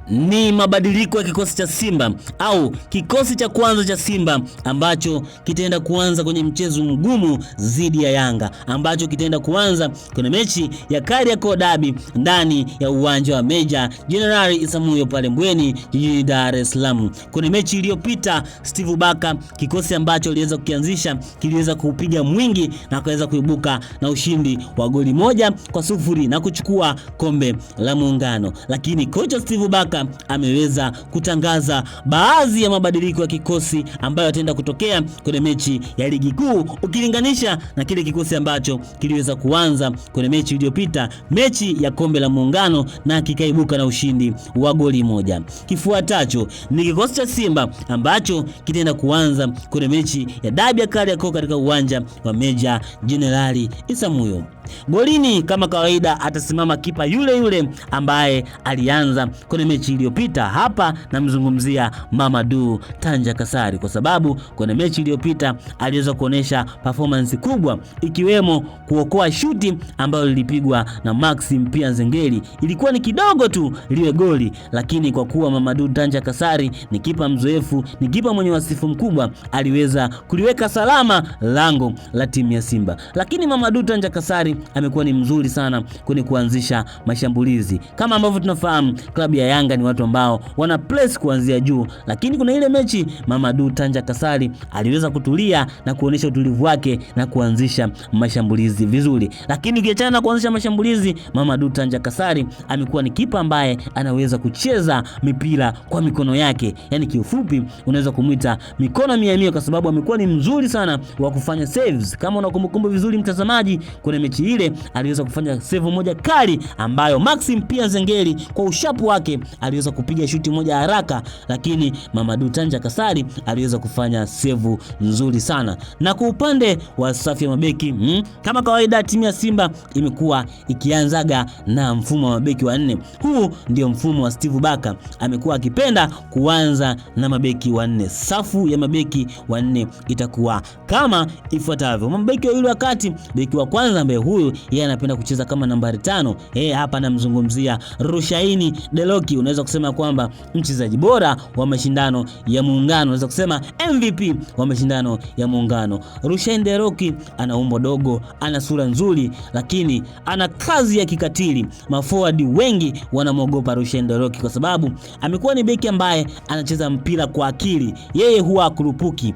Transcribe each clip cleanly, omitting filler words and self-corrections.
Ni mabadiliko ya kikosi cha Simba au kikosi cha kwanza cha Simba ambacho kitaenda kuanza kwenye mchezo mgumu dhidi ya Yanga, ambacho kitaenda kuanza kwenye mechi ya Kariakoo Derby ndani ya uwanja wa Meja Jenerali Isamuhyo pale Mbweni jijini Dar es Salaam. Kwenye mechi iliyopita Steve Baka, kikosi ambacho aliweza kukianzisha kiliweza kupiga mwingi na akaweza kuibuka na ushindi wa goli 1-0 na kuchukua kombe la Muungano, lakini kocha Steve Baka ameweza kutangaza baadhi ya mabadiliko ya kikosi ambayo yataenda kutokea kwenye mechi ya ligi kuu ukilinganisha na kile kikosi ambacho kiliweza kuanza kwenye mechi iliyopita, mechi ya kombe la Muungano, na kikaibuka na ushindi wa goli 1. Kifuatacho ni kikosi cha Simba ambacho kitaenda kuanza kwenye mechi ya Derby ya Kariakoo katika uwanja wa Meja Jenerali Isamuhyo. Golini kama kawaida atasimama kipa yule yule ambaye alianza kwenye mechi iliyopita. Hapa namzungumzia Mamadou Tanja Kasari, kwa sababu kwenye mechi iliyopita aliweza kuonesha performance kubwa, ikiwemo kuokoa shuti ambayo lilipigwa na Maxim Pia Nzengeli. Ilikuwa ni kidogo tu liwe goli, lakini kwa kuwa Mamadou Tanja Kasari ni kipa mzoefu, ni kipa mwenye wasifu mkubwa, aliweza kuliweka salama lango la timu ya Simba. Lakini Mamadou Tanja Kasari amekuwa ni mzuri sana kwenye kuanzisha mashambulizi. Kama ambavyo tunafahamu, klabu ya Yanga ni watu ambao wana press kuanzia juu, lakini kuna ile mechi Mamadou Tanja Kasari aliweza kutulia na kuonesha utulivu wake na kuanzisha mashambulizi vizuri. Lakini ukiachana na kuanzisha mashambulizi, Mamadou Tanja Kasari amekuwa ni kipa ambaye anaweza kucheza mipira kwa mikono yake. Yaani kiufupi unaweza kumuita mikono 100 kwa sababu amekuwa ni mzuri sana wa kufanya saves. Kama unakumbukumbu vizuri mtazamaji, kwenye mechi ile aliweza kufanya save moja kali ambayo Maxim Pia Nzengeli kwa ushapu wake aliweza kupiga shuti moja haraka, lakini Mamadou Tanja Kasari aliweza kufanya save nzuri sana. Na kwa upande wa safu ya mabeki, kama kawaida timu ya Simba imekuwa ikianzaga na mfumo wa mabeki wanne. Huu ndio mfumo wa Steve Baka, amekuwa akipenda kuanza na mabeki wanne. Safu ya mabeki wanne itakuwa kama ifuatavyo: mabeki wawili wa kati, beki wa kwanza ambaye huyu yeye anapenda kucheza kama nambari 5. Hapa namzungumzia Rushaini Deroki. Unaweza kusema kwamba mchezaji bora wa mashindano ya Muungano, unaweza kusema MVP wa mashindano ya Muungano. Rushaini Deroki ana umbo dogo, ana sura nzuri, lakini ana kazi ya kikatili. Maforward wengi wanamwogopa Rushaini Deroki kwa sababu amekuwa ni beki ambaye anacheza mpira kwa akili. Yeye huwa akurupuki,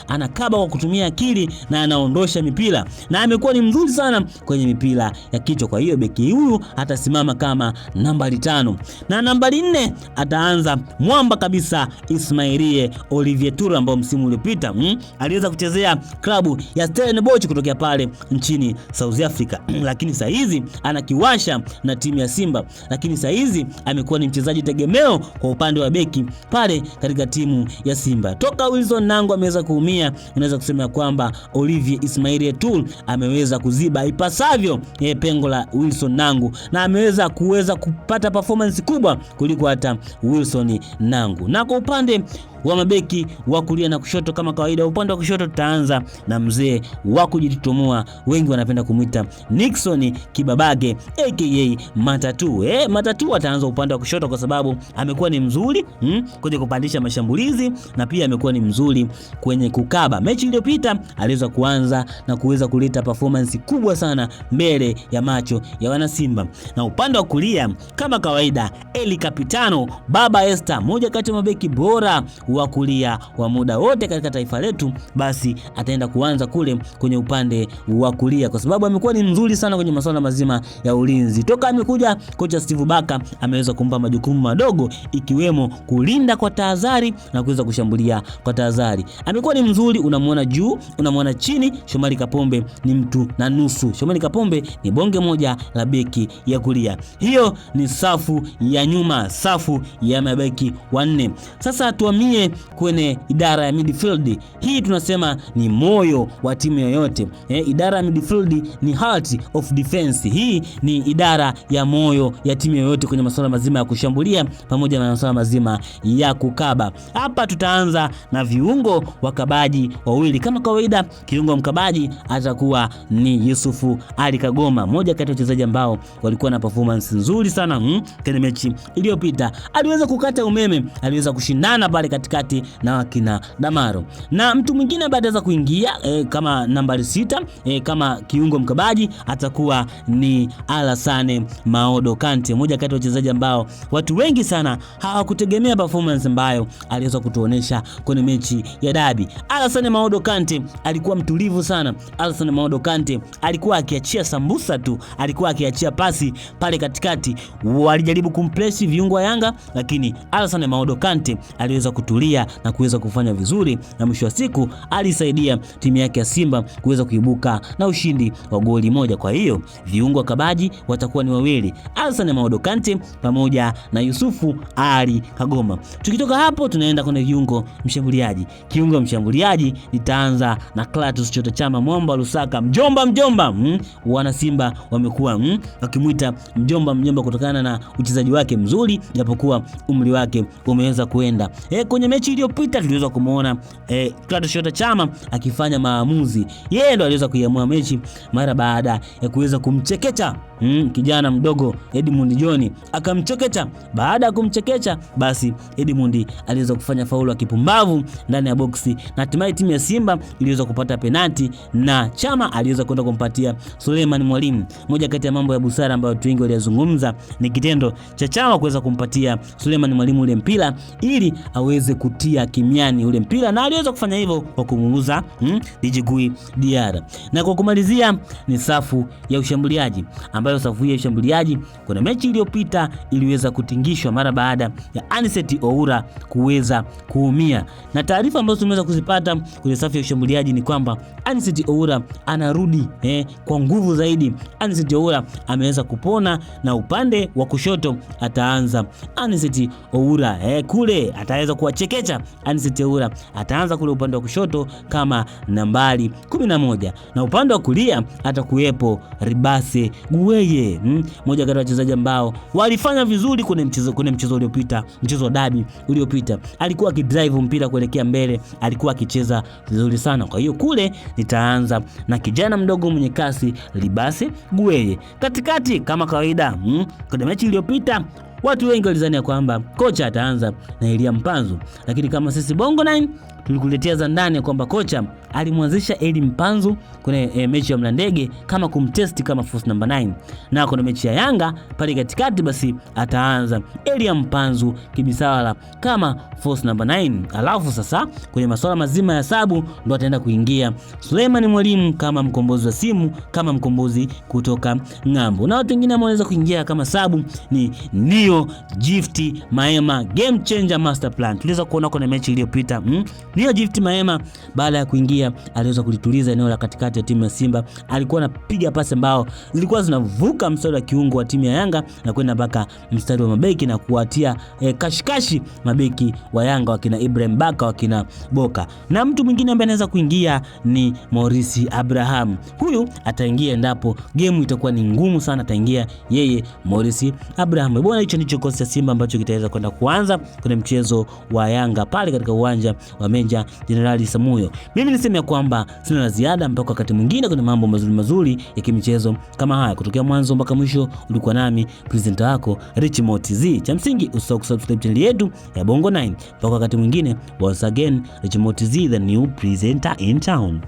anakaba kwa kutumia akili na anaondosha mipira, na amekuwa ni mzuri sana kwenye mipira ya kichwa. Kwa hiyo beki huyu atasimama kama nambari 5. Na nambari 4 ataanza mwamba kabisa Ismailie Olivier Toure, ambao msimu uliopita aliweza kuchezea klabu ya Stellenbosch kutokea pale nchini South Africa. Lakini sasa hizi anakiwasha na timu ya Simba, lakini sasa hizi amekuwa ni mchezaji tegemeo kwa upande wa beki pale katika timu ya Simba. Toka Wilson Nangu ameweza kuumia, unaweza kusema kwamba Olivier Ismailie Toure ameweza kuziba ipasavyo pengo la Wilson Nangu, na ameweza kupata performance kubwa kuliko hata Wilson Nangu. Na kwa upande wa mabeki wa kulia na kushoto, kama kawaida, upande wa kushoto tutaanza na mzee wa kujitutumua, wengi wanapenda kumuita Nixon Kibabage aka Matatu. Matatu ataanza upande wa kushoto kwa sababu amekuwa ni mzuri kwenye kupandisha mashambulizi na pia amekuwa ni mzuri kwenye kukaba. Mechi iliyopita aliweza kuanza na kuweza kuleta performance kubwa sana mbele ya macho ya wana Simba. Na upande wa kulia kama kawaida, Eli Capitano Baba Esther, moja kati ya mabeki bora wa kulia wa muda wote katika taifa letu, basi ataenda kuanza kule kwenye upande wa kulia kwa sababu amekuwa ni mzuri sana kwenye masuala mazima ya ulinzi. Toka amekuja kocha Steve Baka ameweza kumpa majukumu madogo, ikiwemo kulinda kwa tahadhari na kuweza kushambulia kwa tahadhari. Amekuwa ni mzuri, unamuona juu, unamuona chini. Shomari Kapombe ni mtu na nusu. Shomari Kapombe ni bonge moja la beki ya kulia. Hiyo ni safu ya nyuma, safu ya mabeki wanne. Sasa tuamie kwenye idara ya midfield. Hii tunasema ni moyo wa timu yoyote. Idara ya midfield ni heart of defense. Hii ni idara ya moyo ya timu yoyote kwenye masuala mazima ya kushambulia pamoja na masuala mazima ya kukaba. Hapa tutaanza na viungo wakabaji wawili. Kama kawaida, kiungo mkabaji atakuwa ni Yusufu Ali Kagoma, moja kati ya wachezaji ambao walikuwa na performance nzuri sana kwenye mechi iliyopita. iliyopita aliweza kukata umeme, aliweza kushindana pale katikati na wakina Damaro. Na mtu mwingine ambaye ataweza kuingia kama nambari 6 kama kiungo mkabaji atakuwa ni Alassane Maodo Kante, mmoja kati ya wachezaji ambao watu wengi sana hawakutegemea performance ambayo aliweza kutuonesha kwenye mechi ya dabi. Alassane Maodo Kante alikuwa mtulivu sana. Alassane Maodo Kante alikuwa akiachia sambusa tu, alikuwa akiachia pasi pale katikati. Walijaribu kumpress viungo wa Yanga, lakini Alassane Maodo Kante aliweza kutulia na kuweza kufanya vizuri, na mwisho wa siku alisaidia timu yake ya Simba kuweza kuibuka na ushindi wa goli moja. Kwa hiyo viungo wa kabaji watakuwa ni wawili, Alassane Maodo Kante pamoja na Yusufu Ali Kagoma. Tukitoka hapo tunaenda kwenye viungo mshambuliaji. Kiungo mshambuliaji nitaanza na Clatous Chota Chama, Mwamba Lusaka, mjomba. Wana Simba wamekuwa wakimuita mjomba kutokana na uchezaji wake mzuri, japokuwa umri wake umeweza kuenda. Kwenye mechi iliyopita tuliweza kumuona Clatous Chota Chama akifanya maamuzi. Yeye ndo aliweza kuiamua mechi mara baada ya kuweza kumchekecha kijana mdogo Edmund John, akamchekecha. Baada ya kumchekecha, basi Edmund aliweza kufanya faulu ya kipumbavu ndani ya boksi, na hatimaye timu ya Simba iliweza kupata penalti na Chama aliweza kwenda kumpatia Suleiman Mwalimu. Moja kati ya mambo ya busara ambayo watu wengi walizungumza ni kitendo cha Chama kuweza kumpatia Suleiman Mwalimu ule mpira ili aweze kutia kimiani ule mpira, na aliweza kufanya hivyo kwa kumuuza Djigui Diarra. Na kwa kumalizia ni safu ya ushambuliaji, ambayo safu ya ushambuliaji kuna mechi iliyopita iliweza kutingishwa mara baada ya Anicet Oura kuweza kuumia. Na taarifa ambazo tumeweza kuzipata kwenye safu ya ushambuliaji ni kwamba Anicet Oura anarudi kwa nguvu zaidi. Anicet Oura ameweza kupona, na upande wa kushoto ataanza Anicet Oura kule ataweza kuwachekecha. Anicet Oura ataanza kule upande wa kushoto kama nambari 11, na upande wa kulia atakuwepo Ribase Gueye, mmoja kati ya wachezaji ambao walifanya vizuri kwenye mchezo uliopita, mchezo wa dabi uliopita. Alikuwa akidrive mpira kuelekea mbele, alikuwa akicheza vizuri sana. Kwa hiyo kule nitaanza na kijana mdogo mwenye kasi Ribase Gueye. Katikati kama kawaida, kwenye mechi iliyopita watu wengi walizania kwamba kocha ataanza na Elia Mpanzu, lakini kama sisi Bongo 9 tulikuletea za ndani kwamba kocha alimwanzisha Elia Mpanzu kwenye mechi ya Mlandege kama kumtesti kama force number 9, na kwenye mechi ya Yanga pale katikati basi ataanza Elia Mpanzu Kibisawala kama force number 9. Alafu sasa kwenye masuala mazima ya sabu ndo ataenda kuingia Suleiman Mwalimu kama mkombozi wa simu, kama mkombozi kutoka ng'ambo, na watu wengine wanaweza kuingia kama sabu ni Nio Gift Maema, game changer master plan. Tuliweza kuona kwenye mechi iliyopita Nio Gift Maema baada ya kuingia aliweza kulituliza eneo la katikati ya timu ya Simba. Alikuwa anapiga pasi ambao zilikuwa zinavuka mstari wa kiungo wa timu ya Yanga na kwenda mpaka mstari wa mabeki na kuwatia kashikashi mabeki wa Yanga wakina Ibrahim Baka, wakina Boka. Na mtu mwingine ambaye anaweza kuingia ni Maurice Abraham. Huyu ataingia endapo game itakuwa ni ngumu sana, ataingia yeye Maurice Abraham. Bwana, hicho ndicho kikosi cha Simba ambacho kitaweza kwenda kuanza kwenye mchezo wa Yanga pale katika uwanja wa Meja Jenerali Samuyo. Mimi niseme kwamba sina la ziada mpaka wakati mwingine kwenye mambo mazuri ya kimichezo kama haya. Kutokea mwanzo mpaka mwisho ulikuwa nami presenter wako Richmond TZ. Cha msingi usisahau kusubscribe channel yetu ya Bongo 9. Mpaka wakati mwingine, once again Richmond TZ, the new presenter in town.